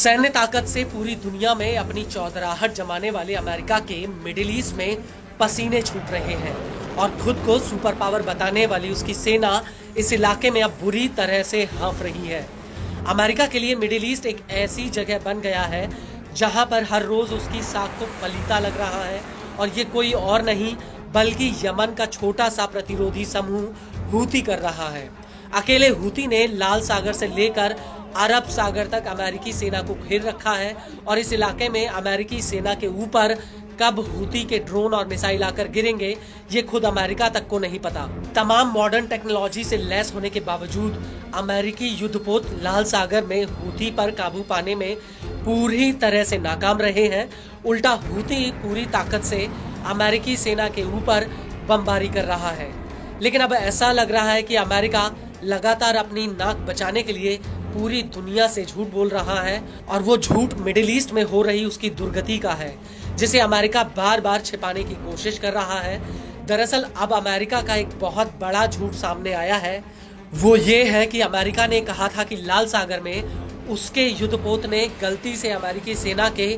सैन्य ताकत से पूरी दुनिया में अपनी चौधराहट जमाने वाले अमेरिका के मिडिल ईस्ट में पसीने छूट रहे हैं और खुद को सुपर पावर बताने वाली उसकी सेना इस इलाके में अब बुरी तरह से हाँफ रही है। अमेरिका के लिए मिडिल ईस्ट एक ऐसी जगह बन गया है जहां पर हर रोज उसकी साख को पलीता लग रहा है और ये कोई और नहीं बल्कि यमन का छोटा सा प्रतिरोधी समूह हूती कर रहा है। अकेले हूती ने लाल सागर से लेकर अरब सागर तक अमेरिकी सेना को घेर रखा है और इस इलाके में अमेरिकी सेना के ऊपर कब हूती के ड्रोन और मिसाइल आकर गिरेंगे ये खुद अमेरिका तक को नहीं पता। तमाम मॉडर्न टेक्नोलॉजी से लैस होने के बावजूद अमेरिकी युद्धपोत लाल सागर में हूती पर काबू पाने में पूरी तरह से नाकाम रहे हैं। उल्टा हूती पूरी ताकत से अमेरिकी सेना के ऊपर बमबारी कर रहा है। लेकिन अब ऐसा लग रहा है कि अमेरिका लगातार अपनी नाक बचाने के लिए पूरी दुनिया से झूठ बोल रहा है और वो झूठ मिडिल ईस्ट में हो रही उसकी दुर्गति का है जिसे अमेरिका बार बार छिपाने की कोशिश कर रहा है। दरअसल अब अमेरिका का एक बहुत बड़ा झूठ सामने आया है। वो ये है कि अमेरिका ने कहा था कि लाल सागर में उसके युद्धपोत ने गलती से अमेरिकी सेना के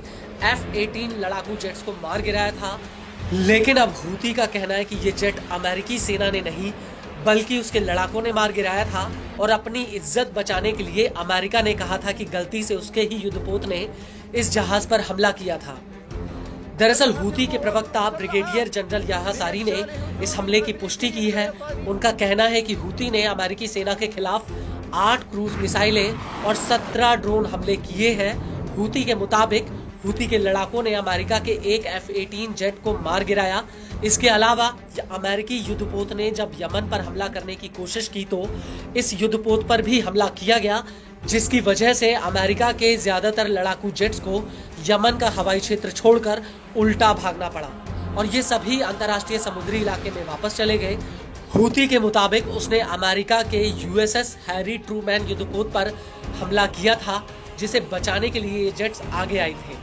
F-18 लड़ाकू जेट्स को मार गिराया था। लेकिन अब हूती का कहना है कि ये जेट अमेरिकी सेना ने नहीं बल्कि उसके लड़ाकों ने मार गिराया था और अपनी इज्जत बचाने के लिए अमेरिका ने कहा था कि गलती से उसके ही युद्धपोत ने इस जहाज पर हमला किया था। दरअसल हूती के प्रवक्ता ब्रिगेडियर जनरल याह्या सारी ने इस हमले की पुष्टि की है। उनका कहना है कि हूती ने अमेरिकी सेना के खिलाफ 8 क्रूज मिसाइलें और 17 ड्रोन हमले किए हैं। हूती के मुताबिक हूती के लड़ाकों ने अमेरिका के एक F-18 जेट को मार गिराया। इसके अलावा अमेरिकी युद्धपोत ने जब यमन पर हमला करने की कोशिश की तो इस युद्धपोत पर भी हमला किया गया जिसकी वजह से अमेरिका के ज्यादातर लड़ाकू जेट्स को यमन का हवाई क्षेत्र छोड़कर उल्टा भागना पड़ा और ये सभी अंतर्राष्ट्रीय समुद्री इलाके में वापस चले गए। हूती के मुताबिक उसने अमेरिका के USS हैरी ट्रूमैन युद्धपोत पर हमला किया था जिसे बचाने के लिए ये जेट्स आगे आए थे।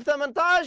F-18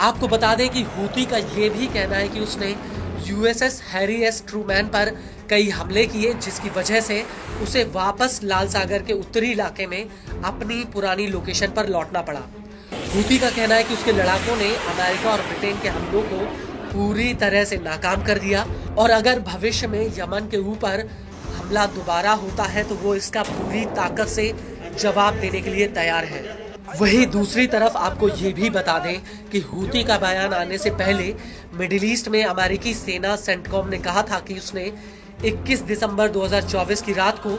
आपको बता दें कि हूती का ये भी कहना है कि उसने USS हैरी एस ट्रूमैन पर कई हमले किए जिसकी वजह से उसे वापस लाल सागर के उत्तरी इलाके में अपनी पुरानी लोकेशन पर लौटना पड़ा। हूती का कहना है कि उसके लड़ाकों ने अमेरिका और ब्रिटेन के हमलों को पूरी तरह से नाकाम कर दिया और अगर भविष्य में यमन के ऊपर हमला दोबारा होता है तो वो इसका पूरी ताकत से जवाब देने के लिए तैयार है। वहीं दूसरी तरफ आपको ये भी बता दें कि हूती का बयान आने से पहले मिडिल ईस्ट में अमेरिकी सेना सेंटकॉम ने कहा था कि उसने 21 दिसंबर 2024 की रात को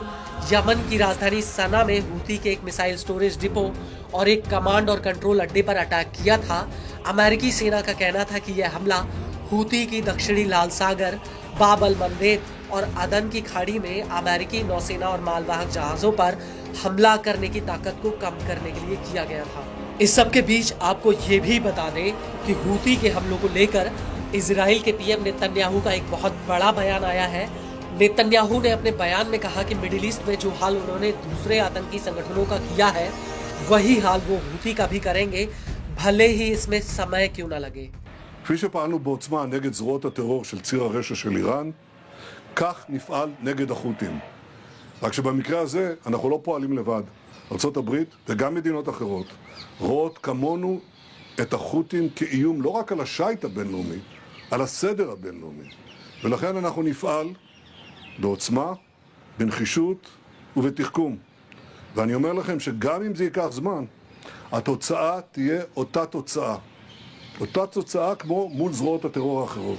यमन की राजधानी सना में हूती के एक मिसाइल स्टोरेज डिपो और एक कमांड और कंट्रोल अड्डे पर अटैक किया था। अमेरिकी सेना का कहना था कि यह हमला हूती की दक्षिणी लाल सागर, बाब अल मंदेब और अदन की खाड़ी में अमेरिकी नौसेना और मालवाहक जहाजों पर हमला करने की ताकत को कम करने के लिए किया गया था। इस सब के बीच आपको ये भी बता दें कि हूती के हमलों को लेकर इजराइल के पीएम नेतन्याहू का एक बहुत बड़ा बयान आया है। नेतन्याहू ने अपने बयान में कहा कि मिडिल ईस्ट में जो हाल उन्होंने दूसरे आतंकी संगठनों का किया है वही हाल वो हूती का भी करेंगे भले ही इसमें समय क्यों ना लगे। כפי שפעלנו בעוצמה נגד זרועות הטרור של ציר הרשע של איראן, כך נפעל נגד החות'ים. רק שבמקרה הזה אנחנו לא פועלים לבד. ארצות הברית וגם מדינות אחרות רואות כמונו את החות'ים כאיום לא רק על השייט הבינלאומי, על הסדר הבינלאומי. ולכן אנחנו נפעל בעוצמה, בנחישות ובתחכום. ואני אומר לכם שגם אם זה ייקח זמן, התוצאה תהיה אותה תוצאה. אותה תוצאה כמו מול זרועות הטרור האחרות.